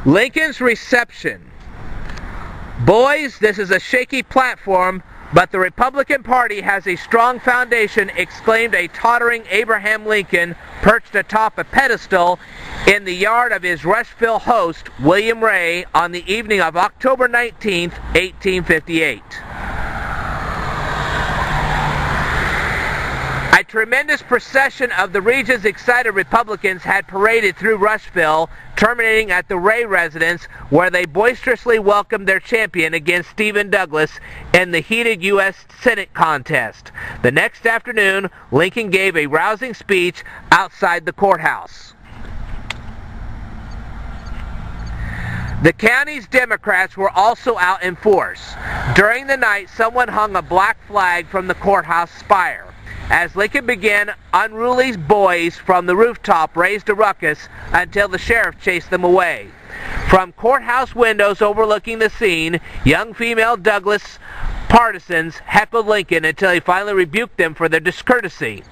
Lincoln's reception. Boys, this is a shaky platform, but the Republican Party has a strong foundation, exclaimed a tottering Abraham Lincoln perched atop a pedestal in the yard of his Rushville host, William Ray, on the evening of October 19, 1858. A tremendous procession of the region's excited Republicans had paraded through Rushville, terminating at the Ray residence, where they boisterously welcomed their champion against Stephen Douglas in the heated U.S. Senate contest. The next afternoon, Lincoln gave a rousing speech outside the courthouse. The county's Democrats were also out in force. During the night, someone hung a black flag from the courthouse spire. As Lincoln began, unruly boys from the rooftop raised a ruckus until the sheriff chased them away. From courthouse windows overlooking the scene, young female Douglas partisans heckled Lincoln until he finally rebuked them for their discourtesy.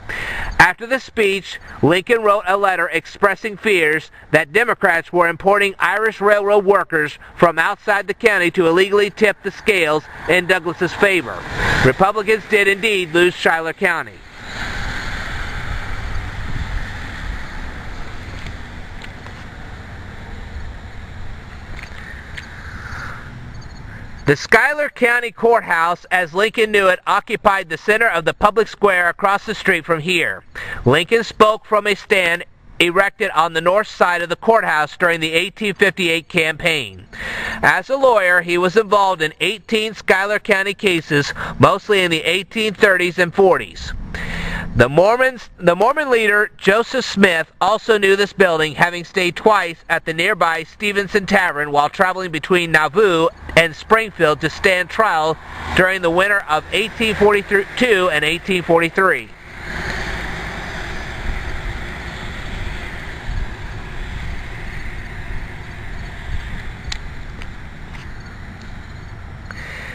After the speech, Lincoln wrote a letter expressing fears that Democrats were importing Irish railroad workers from outside the county to illegally tip the scales in Douglas's favor. Republicans did indeed lose Schuyler County. The Schuyler County Courthouse, as Lincoln knew it, occupied the center of the public square across the street from here. Lincoln spoke from a stand erected on the north side of the courthouse during the 1858 campaign. As a lawyer, he was involved in 18 Schuyler County cases, mostly in the 1830s and 40s. The Mormon leader, Joseph Smith, also knew this building, having stayed twice at the nearby Stevenson Tavern while traveling between Nauvoo and Springfield to stand trial during the winter of 1842 and 1843.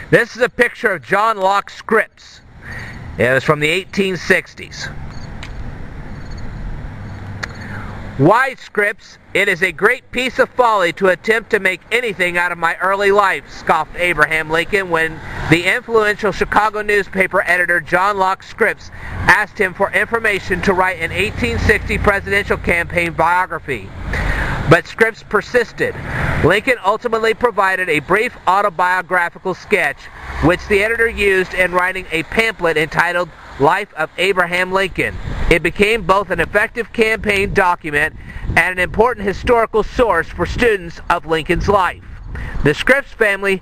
This is a picture of John Locke's scripts. It was from the 1860s. Why scripts? It is a great piece of folly to attempt to make anything out of my early life, scoffed Abraham Lincoln when the influential Chicago newspaper editor John Locke Scripps asked him for information to write an 1860 presidential campaign biography. But Scripps persisted. Lincoln ultimately provided a brief autobiographical sketch, which the editor used in writing a pamphlet entitled Life of Abraham Lincoln. It became both an effective campaign document and an important historical source for students of Lincoln's life. The Scripps family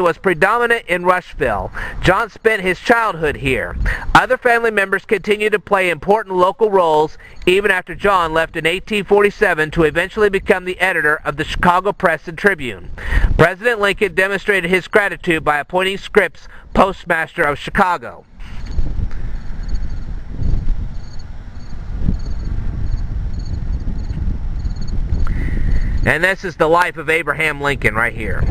was predominant in Rushville. John spent his childhood here. Other family members continued to play important local roles even after John left in 1847 to eventually become the editor of the Chicago Press and Tribune. President Lincoln demonstrated his gratitude by appointing Scripps postmaster of Chicago. And this is the life of Abraham Lincoln right here.